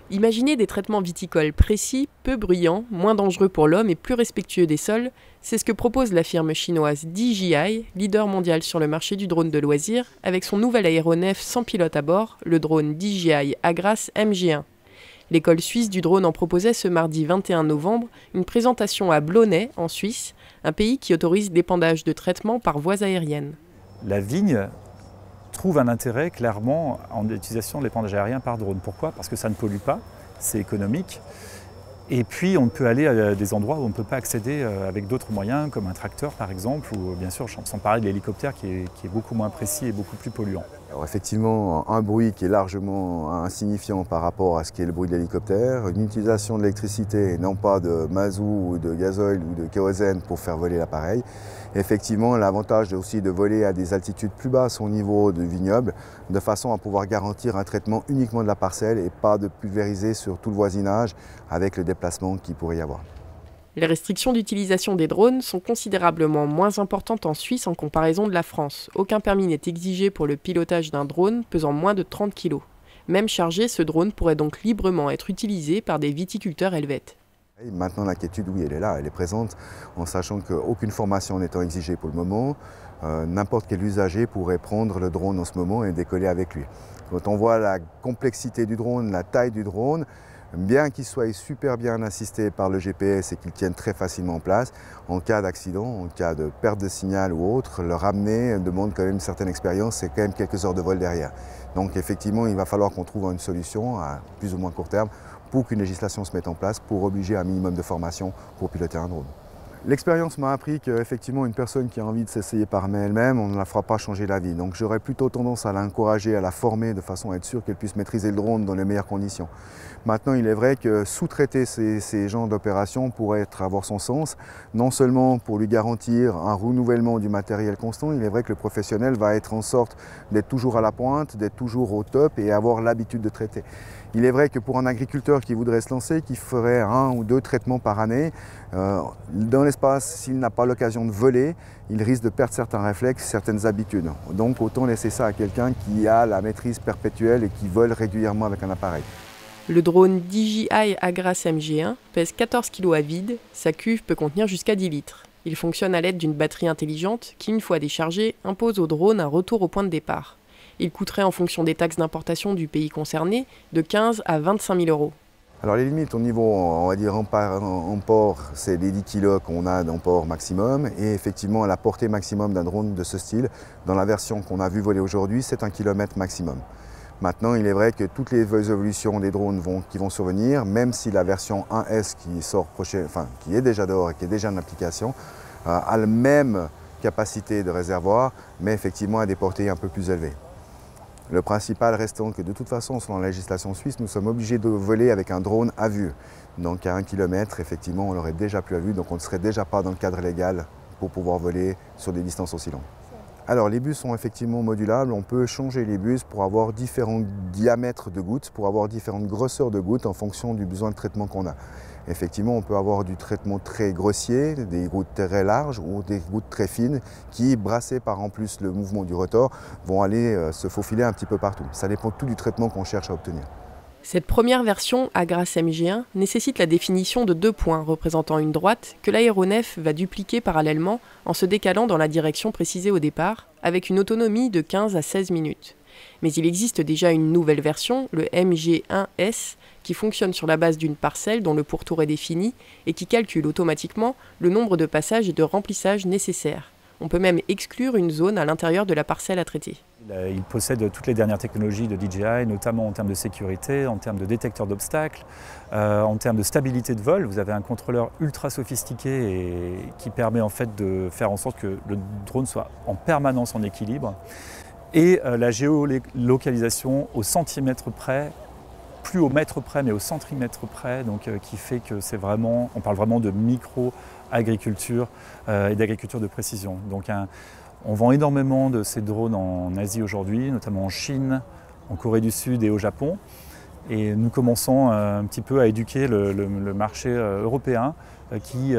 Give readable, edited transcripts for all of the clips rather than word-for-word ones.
Imaginez des traitements viticoles précis, peu bruyants, moins dangereux pour l'homme et plus respectueux des sols, c'est ce que propose la firme chinoise DJI, leader mondial sur le marché du drone de loisirs, avec son nouvel aéronef sans pilote à bord, le drone DJI Agras MG1. L'école suisse du drone en proposait ce mardi 21 novembre une présentation à Blonay, en Suisse, un pays qui autorise l'épandage de traitements par voies aériennes. La vigne trouve un intérêt clairement en utilisation de l'épandage aérien par drone. Pourquoi? Parce que ça ne pollue pas, c'est économique. Et puis on peut aller à des endroits où on ne peut pas accéder avec d'autres moyens, comme un tracteur par exemple, ou bien sûr sans parler de l'hélicoptère qui est beaucoup moins précis et beaucoup plus polluant. Alors effectivement, un bruit qui est largement insignifiant par rapport à ce qui est le bruit de l'hélicoptère, une utilisation de l'électricité, non pas de mazout ou de gasoil ou de kérosène pour faire voler l'appareil. Effectivement, l'avantage aussi de voler à des altitudes plus basses au niveau du vignoble, de façon à pouvoir garantir un traitement uniquement de la parcelle et pas de pulvériser sur tout le voisinage avec le déplacement qu'il pourrait y avoir. Les restrictions d'utilisation des drones sont considérablement moins importantes en Suisse en comparaison de la France. Aucun permis n'est exigé pour le pilotage d'un drone pesant moins de 30 kg. Même chargé, ce drone pourrait donc librement être utilisé par des viticulteurs helvètes. Maintenant, l'inquiétude, oui, elle est là, elle est présente, en sachant qu'aucune formation n'étant exigée pour le moment, n'importe quel usager pourrait prendre le drone en ce moment et décoller avec lui. Quand on voit la complexité du drone, la taille du drone, bien qu'il soit super bien assisté par le GPS et qu'il tienne très facilement en place, en cas d'accident, en cas de perte de signal ou autre, le ramener demande quand même une certaine expérience, c'est quand même quelques heures de vol derrière. Donc effectivement, il va falloir qu'on trouve une solution à plus ou moins court terme pour qu'une législation se mette en place pour obliger un minimum de formation pour piloter un drone. L'expérience m'a appris qu'effectivement, une personne qui a envie de s'essayer par elle-même, on ne la fera pas changer la vie. Donc j'aurais plutôt tendance à l'encourager, à la former de façon à être sûr qu'elle puisse maîtriser le drone dans les meilleures conditions. Maintenant, il est vrai que sous-traiter ces genres d'opérations pourrait avoir son sens, non seulement pour lui garantir un renouvellement du matériel constant, il est vrai que le professionnel va être en sorte d'être toujours à la pointe, d'être toujours au top et avoir l'habitude de traiter. Il est vrai que pour un agriculteur qui voudrait se lancer, qui ferait 1 ou 2 traitements par année, dans l'espace, s'il n'a pas l'occasion de voler, il risque de perdre certains réflexes, certaines habitudes. Donc autant laisser ça à quelqu'un qui a la maîtrise perpétuelle et qui vole régulièrement avec un appareil. Le drone DJI Agras MG1 pèse 14 kg à vide, sa cuve peut contenir jusqu'à 10 litres. Il fonctionne à l'aide d'une batterie intelligente qui, une fois déchargée, impose au drone un retour au point de départ. Il coûterait, en fonction des taxes d'importation du pays concerné, de 15 à 25 000 euros. Alors les limites au niveau, on va dire en port, c'est les 10 kg qu'on a en port maximum. Et effectivement, la portée maximum d'un drone de ce style, dans la version qu'on a vu voler aujourd'hui, c'est 1 km maximum. Maintenant, il est vrai que toutes les évolutions des drones qui vont survenir, même si la version 1S qui est déjà dehors et qui est déjà en application, a la même capacité de réservoir, mais effectivement à des portées un peu plus élevées. Le principal restant que de toute façon, selon la législation suisse, nous sommes obligés de voler avec un drone à vue. Donc à 1 km, effectivement, on l'aurait déjà plus à vue, donc on ne serait déjà pas dans le cadre légal pour pouvoir voler sur des distances aussi longues. Alors les bus sont effectivement modulables, on peut changer les bus pour avoir différents diamètres de gouttes, pour avoir différentes grosseurs de gouttes en fonction du besoin de traitement qu'on a. Effectivement, on peut avoir du traitement très grossier, des gouttes très larges ou des gouttes très fines qui, brassées par en plus le mouvement du rotor, vont aller se faufiler un petit peu partout. Ça dépend tout du traitement qu'on cherche à obtenir. Cette première version Agras MG1 nécessite la définition de 2 points représentant une droite que l'aéronef va dupliquer parallèlement en se décalant dans la direction précisée au départ, avec une autonomie de 15 à 16 minutes. Mais il existe déjà une nouvelle version, le MG1S, qui fonctionne sur la base d'une parcelle dont le pourtour est défini et qui calcule automatiquement le nombre de passages et de remplissages nécessaires. On peut même exclure une zone à l'intérieur de la parcelle à traiter. Il possède toutes les dernières technologies de DJI, notamment en termes de sécurité, en termes de détecteur d'obstacles, en termes de stabilité de vol. Vous avez un contrôleur ultra sophistiqué et qui permet en fait de faire en sorte que le drone soit en permanence en équilibre. Et la géolocalisation au centimètre près, plus au mètre près, mais au centimètre près, donc qui fait que c'est vraiment, on parle vraiment de micro-agriculture et d'agriculture de précision. Donc on vend énormément de ces drones en Asie aujourd'hui, notamment en Chine, en Corée du Sud et au Japon. Et nous commençons un petit peu à éduquer le marché européen qui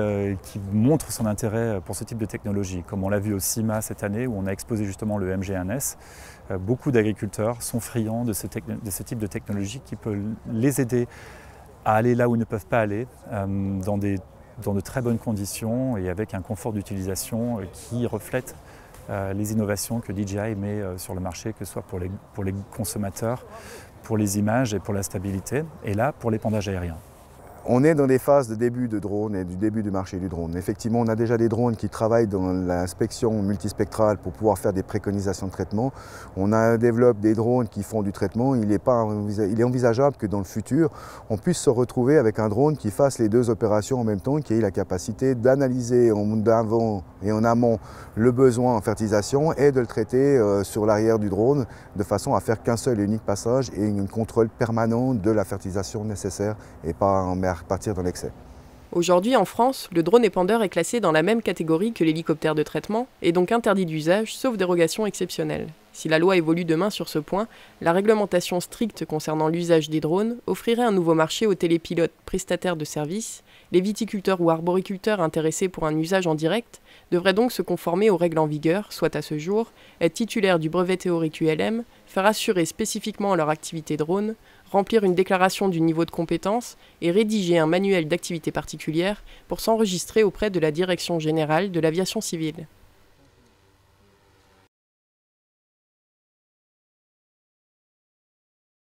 montre son intérêt pour ce type de technologie. Comme on l'a vu au CIMA cette année où on a exposé justement le MG1S Beaucoup d'agriculteurs sont friands de ce type de technologie qui peut les aider à aller là où ils ne peuvent pas aller, dans de très bonnes conditions et avec un confort d'utilisation qui reflète les innovations que DJI met sur le marché, que ce soit pour les consommateurs, pour les images et pour la stabilité, et là pour l'épandage aérien. On est dans des phases de début de drone et du début du marché du drone. Effectivement, on a déjà des drones qui travaillent dans l'inspection multispectrale pour pouvoir faire des préconisations de traitement. On développe des drones qui font du traitement. Il est envisageable que dans le futur, on puisse se retrouver avec un drone qui fasse les deux opérations en même temps, qui ait la capacité d'analyser en avant et en amont le besoin en fertilisation et de le traiter sur l'arrière du drone de façon à faire qu'un seul et unique passage et un contrôle permanent de la fertilisation nécessaire et pas en mer partir dans l'excès. Aujourd'hui, en France, le drone épandeur est classé dans la même catégorie que l'hélicoptère de traitement et donc interdit d'usage, sauf dérogation exceptionnelle. Si la loi évolue demain sur ce point, la réglementation stricte concernant l'usage des drones offrirait un nouveau marché aux télépilotes prestataires de services. Les viticulteurs ou arboriculteurs intéressés pour un usage en direct devraient donc se conformer aux règles en vigueur, soit à ce jour, être titulaires du brevet théorique ULM, faire assurer spécifiquement leur activité drone, remplir une déclaration du niveau de compétence et rédiger un manuel d'activité particulière pour s'enregistrer auprès de la Direction générale de l'aviation civile.